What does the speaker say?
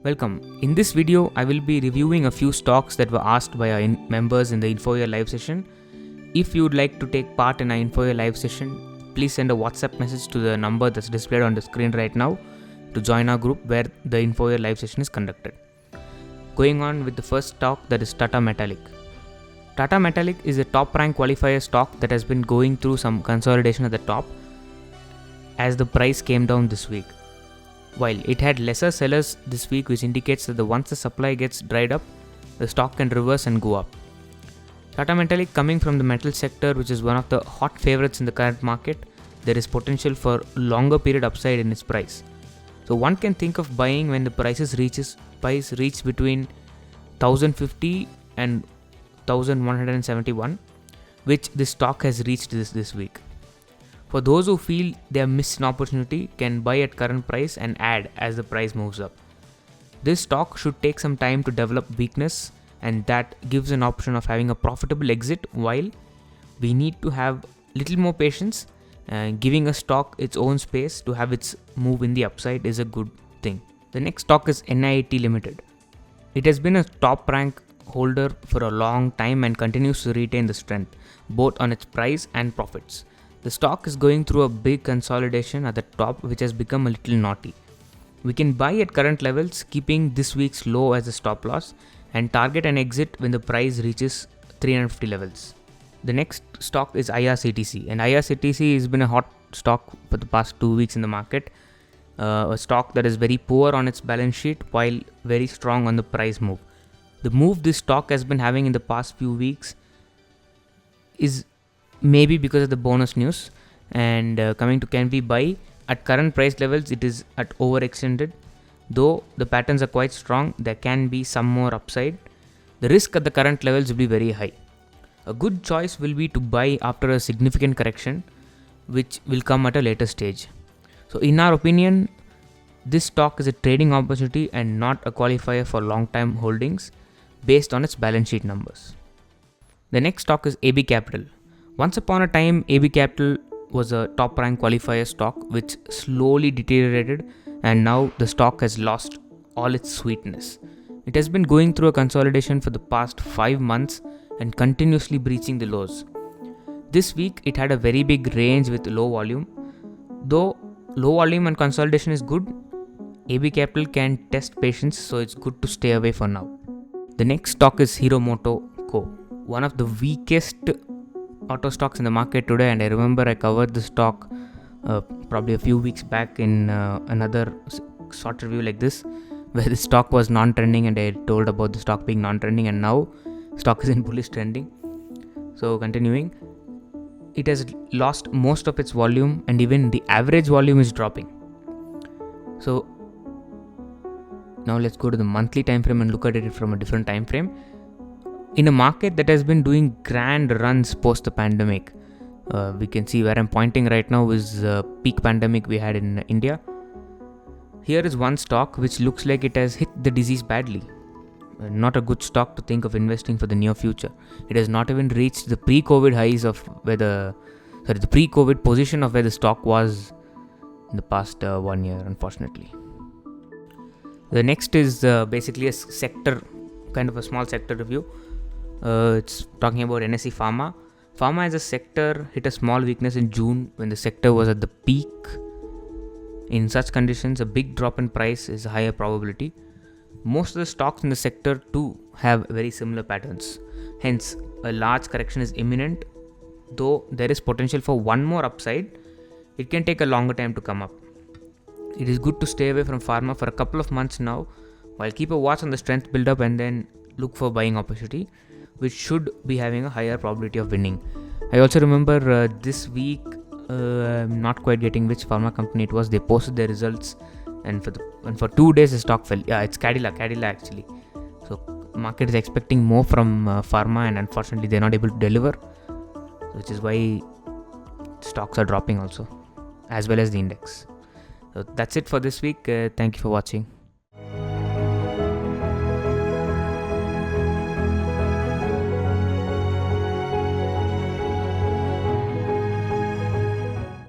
Welcome. In this video, I will be reviewing a few stocks that were asked by our members in the InfoYear live session. If you would like to take part in our InfoYear live session, please send a WhatsApp message to the number that's displayed on the screen right now to join our group where the InfoYear live session is conducted. Going on with the first stock, that is Tata Metallic. Tata Metallic is a top rank qualifier stock that has been going through some consolidation at the top as the price came down this week. While it had lesser sellers this week, which indicates that once the supply gets dried up, the stock can reverse and go up. Tata Metallic, coming from the metal sector, which is one of the hot favorites in the current market, there is potential for longer period upside in its price. So one can think of buying when the price reach between 1050 and 1171, which this stock has reached this week. For those who feel they have missed an opportunity, can buy at current price and add as the price moves up. This stock should take some time to develop weakness, and that gives an option of having a profitable exit, while we need to have little more patience. Giving a stock its own space to have its move in the upside is a good thing. The next stock is NIIT Limited. It has been a top rank holder for a long time and continues to retain the strength, both on its price and profits. The stock is going through a big consolidation at the top, which has become a little naughty. We can buy at current levels, keeping this week's low as a stop loss, and target an exit when the price reaches 350 levels. The next stock is IRCTC, and IRCTC has been a hot stock for the past 2 weeks in the market. A stock that is very poor on its balance sheet while very strong on the price move. The move this stock has been having in the past few weeks is maybe because of the bonus news, and coming to can we buy at current price levels, it is at overextended. Though the patterns are quite strong, there can be some more upside. The risk at the current levels will be very high. A good choice will be to buy after a significant correction, which will come at a later stage. So in our opinion, this stock is a trading opportunity and not a qualifier for long-term holdings based on its balance sheet numbers. The next stock is AB Capital. Once upon a time, AB Capital was a top rank qualifier stock which slowly deteriorated, and now the stock has lost all its sweetness. It has been going through a consolidation for the past 5 months and continuously breaching the lows. This week it had a very big range with low volume. Though low volume and consolidation is good, AB Capital can test patience, so it's good to stay away for now. The next stock is Hero MotoCo, one of the weakest auto stocks in the market today, and I remember I covered the stock probably a few weeks back in another short review like this, where the stock was non-trending and I told about the stock being non-trending, and now stock is in bullish trending. So continuing, it has lost most of its volume and even the average volume is dropping. So now let's go to the monthly time frame and look at it from a different time frame. In a market that has been doing grand runs post the pandemic, we can see where I'm pointing right now is peak pandemic we had in India. Here is one stock which looks like it has hit the disease badly. Not a good stock to think of investing for the near future. It has not even reached the pre-COVID highs of the pre-COVID position of where the stock was in the past 1 year, unfortunately. The next is basically a sector, kind of a small sector review. It's talking about NSE Pharma. Pharma as a sector hit a small weakness in June when the sector was at the peak. In such conditions, a big drop in price is a higher probability. Most of the stocks in the sector too have very similar patterns. Hence, a large correction is imminent. Though there is potential for one more upside, it can take a longer time to come up. It is good to stay away from pharma for a couple of months now, while keep a watch on the strength build-up and then look for buying opportunity, which should be having a higher probability of winning. I also remember this week, I'm not quite getting which pharma company it was. They posted their results, and for 2 days the stock fell. Yeah, it's Cadila actually. So market is expecting more from pharma, and unfortunately they're not able to deliver, which is why stocks are dropping also, as well as the index. So that's it for this week. Thank you for watching.